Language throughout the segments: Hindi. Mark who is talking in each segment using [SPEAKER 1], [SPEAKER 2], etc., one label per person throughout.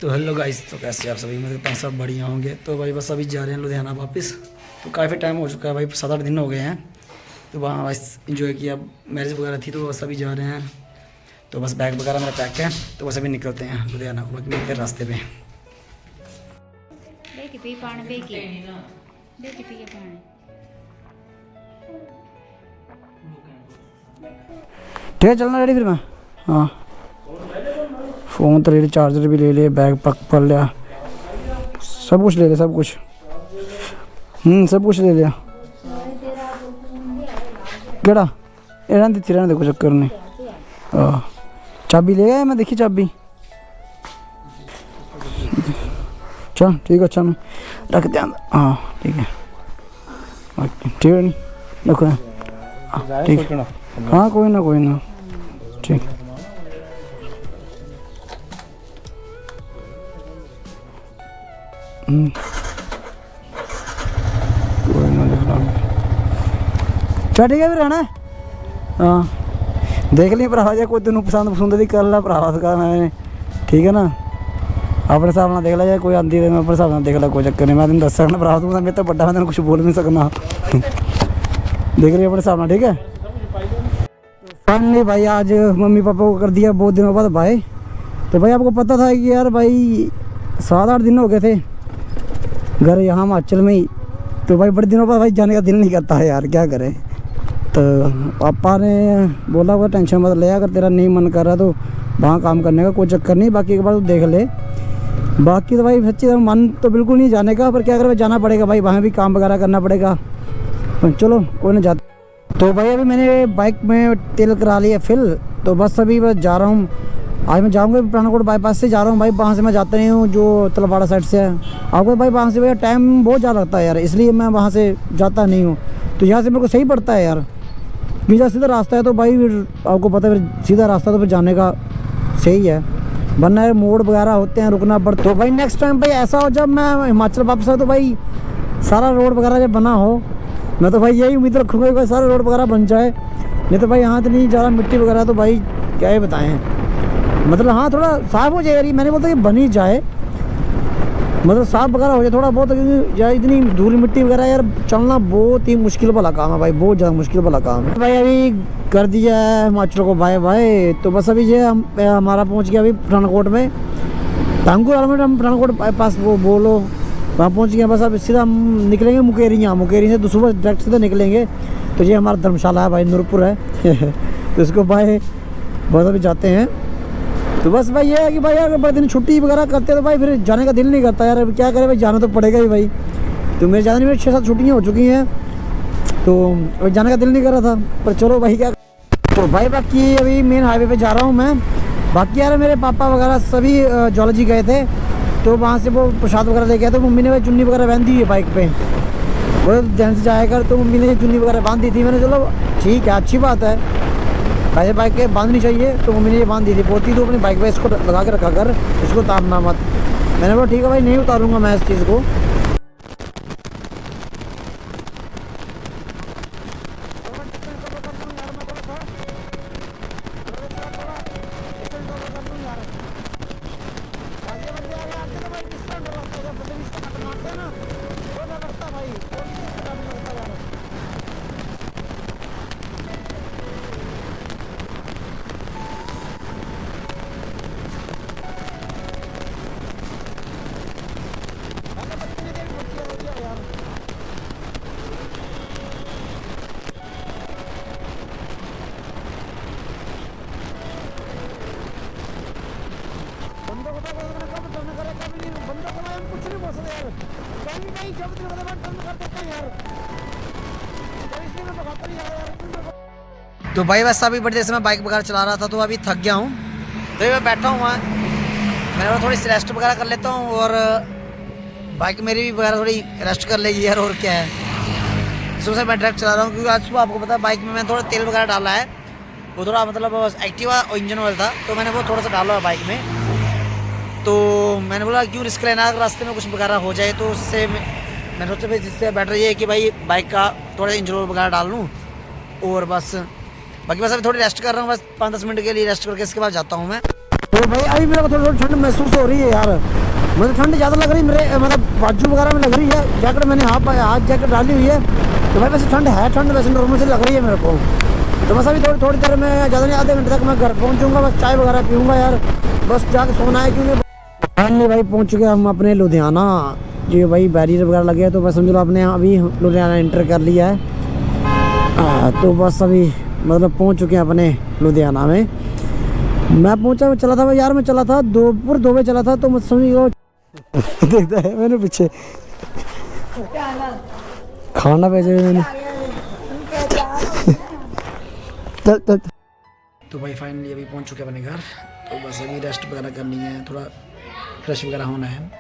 [SPEAKER 1] तो हेलो गाइस, तो कैसे आप सभी? मेरे पास सब बढ़िया होंगे। तो भाई बस अभी जा रहे हैं लुधियाना वापस। तो काफ़ी टाइम हो चुका है भाई, 7-8 दिन हो गए हैं। तो वहाँ बस इंजॉय किया, मैरिज वगैरह थी, तो बस अभी जा रहे हैं। तो बस बैग वगैरह मेरा पैक है, तो बस अभी निकलते हैं लुधियाना को, बाकी मिलते हैं रास्ते पे। ठीक है, चलना रेडी फिर मैं। हाँ, फ़ोन तो ले लिया, चार्जर भी ले लिया, बैग पक कर लिया, सब कुछ ले लिया, सब कुछ सब कुछ ले लिया। केड़ा रहने दी, रहने दे, कोई चक्कर नहीं। चाबी ले गया मैं, देखी चाबी। चल ठीक है, अच्छा मैं रख दिया। हाँ ठीक है, ठीक है, नहीं रखो। ठीक, हाँ कोई ना कोई ना, ठीक। कोई ना, देख लो। चल ठीक है फिर, है ना? हाँ देख ली भरा जा, कोई तेन पसंद पसंद की कर ला भरा सका मैं, ठीक है ना? अपने हिसाब से देख ला, जाए कोई आती है मैं अपने हिसाब से देख ला, कोई चक्कर नहीं। मैं तेन दस सकना भरा, तू मेरे तो बड़ा, मैं तेन कुछ बोल नहीं सकना। देख रही अपने हिसाब से, ठीक है? फाइनली भाई आज मम्मी पापा को कर दिया बहुत दिनों बाद भाई। तो भाई आपको पता था कि यार भाई 7-8 दिन हो गए थे घर यहाँ हिमाचल में ही। तो भाई बड़े दिनों बाद भाई जाने का दिल नहीं करता है यार, क्या करें। तो पापा ने बोला वो टेंशन मत ले, अगर तेरा नहीं मन कर रहा तो वहाँ काम करने का कोई चक्कर नहीं, बाकी एक बार तो देख ले। बाकी तो भाई सच्ची मन तो बिल्कुल नहीं जाने का, पर क्या करें, जाना पड़ेगा भाई, वहाँ भी काम वगैरह करना पड़ेगा। तो चलो कोई नहीं जाता। तो भाई अभी मैंने बाइक में तेल करा लिया फिल, तो बस अभी बस जा रहा हूँ। आज मैं जाऊँगा पठानकोट बाईपास से जा रहा हूँ भाई, वहाँ से मैं जाता नहीं हूँ जो तलवाड़ा साइड से है। आपको भाई वहाँ से भैया टाइम बहुत ज़्यादा लगता है यार, इसलिए मैं वहाँ से जाता नहीं हूँ। तो यहाँ से मेरे को सही पड़ता है यार, बीजा सीधा रास्ता है। तो भाई आपको पता है फिर सीधा रास्ता तो फिर जाने का सही है, वरना यार मोड़ वगैरह होते हैं, रुकना पड़ता। तो भाई नेक्स्ट टाइम भाई ऐसा हो, जब मैं हिमाचल वापस आऊँ तो भाई सारा रोड वगैरह जब बना हो, मैं तो भाई यही उम्मीद रखूँगा कि भाई सारा रोड वगैरह बन जाए। नहीं तो भाई यहाँ तो नहीं ज़्यादा मिट्टी वगैरह, तो भाई क्या ही बताएं। मतलब हाँ थोड़ा साफ़ हो जाए यार, मैंने बोलता कि बन ही जाए, मतलब साफ़ वगैरह हो जाए थोड़ा बहुत, क्योंकि यार इतनी धूल मिट्टी वगैरह यार चलना बहुत ही मुश्किल वाला काम है भाई, बहुत ज़्यादा मुश्किल वाला काम है भाई। अभी कर दिया है हिमाचल को बाय बाय। तो बस अभी ये हमारा पहुँच गया अभी पठानकोट में, टांगू हम पठानकोट बाईपास वो बोलो वहाँ पहुँच गया। बस अब सीधा हम निकलेंगे मुकेरी से, तो सुबह डायरेक्ट सीधा निकलेंगे। तो ये हमारा धर्मशाला है भाई, नूरपुर है। तो इसको भाई बस अभी जाते हैं। तो बस भाई ये है कि भाई अगर बड़े दिन छुट्टी वगैरह करते तो भाई फिर जाने का दिल नहीं करता यार, अब क्या करें भाई, जाना तो पड़ेगा ही भाई। तो मेरे ज़्यादा नहीं, मेरी 6-7 छुट्टियाँ हो चुकी हैं, तो जाने का दिल नहीं कर रहा था, पर चलो भाई क्या। तो भाई बाकी अभी मेन हाईवे पे जा रहा हूँ मैं। बाकी यार मेरे पापा वगैरह सभी जॉलजी गए थे, तो वहाँ से वो प्रसाद वगैरह लेके आए। तो मम्मी ने भाई चुन्नी वगैरह बांध दी है बाइक पे, वो ध्यान से जाया कर। तो मम्मी ने चुन्नी वगैरह बांध दी थी, मैंने चलो ठीक है अच्छी बात है, वैसे बाइक के बांधनी चाहिए। तो मम्मी ने ये बांध दी थी, बोलती तो अपनी बाइक पे इसको लगा के रखा कर, इसको उतारना मत। मैंने बोला ठीक है भाई, नहीं उतारूँगा मैं इस चीज़ को। तो भाई वैसा अभी बड़ी देर से मैं बाइक वगैरह चला रहा था, तो अभी थक गया हूँ। तो मैं बैठा हूँ वहाँ, मैंने थोड़ी सी रेस्ट वगैरह कर लेता हूँ, और बाइक मेरी भी वगैरह थोड़ी रेस्ट कर लेगी यार, और क्या है। सुबह से मैं डायरेक्ट चला रहा हूँ, क्योंकि आज सुबह आपको पता है बाइक में मैंने थोड़ा तेल वगैरह डाला है, वो थोड़ा मतलब एक्टिवा और इंजन ऑयल था, तो मैंने वो थोड़ा सा डाला है बाइक में। तो मैंने बोला क्यों रिस्क लेना, अगर रास्ते में कुछ वगैरह हो जाए तो उससे मैंने सोचा भाई जिससे बेटर ये है कि भाई बाइक का थोड़ा इंजन ऑयल वगैरह डाल लूँ, और बस बाकी बस अभी थोड़ी रेस्ट कर रहा हूँ, बस 5-10 मिनट के लिए रेस्ट करके इसके बाद जाता हूँ मैं। तो भाई अभी मेरे को थोड़ी ठंड महसूस हो रही है यार, मुझे ठंड ज़्यादा लग रही है, मेरे मतलब बाजू वगैरह में लग रही है। जैकेट मैंने हाथ जैकेट डाली हुई है, तो भाई वैसे ठंड है, ठंड वैसे नॉर्मल से लग रही है मेरे को। तो बस अभी थोड़ी देर में, ज़्यादा नहीं आधे घंटे तक मैं घर पहुँचूँगा, बस चाय वगैरह पीऊँगा यार, बस जाके सोना है। क्योंकि फाइनली भाई पहुँच चुके हम अपने लुधियाना। जी भाई बैरियर वगैरह लगे हैं, तो बस समझ लो आपने अभी लुधियाना इंटर कर लिया है। तो बस अभी मतलब पहुँच चुके हैं अपने लुधियाना में। मैं पहुँचा, चला था यार, मैं चला था 2 बजे चला था, तो मुझ समझ लो देखता है मैंने पीछे खाना भेजे मैंने। चल। तो भाई फाइनली अभी पहुंच चुके अपने घर, तो बस अभी रेस्ट वगैरह करनी है, थोड़ा फ्रेश वगैरह होना है।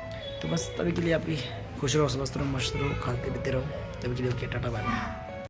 [SPEAKER 1] तो बस तभी के लिए आप भी खुश रहो, स्वस्थ रहो, मस्त रहो, खाते पीते रहो। तभी के लिए ओके, टाटा बाय बाय।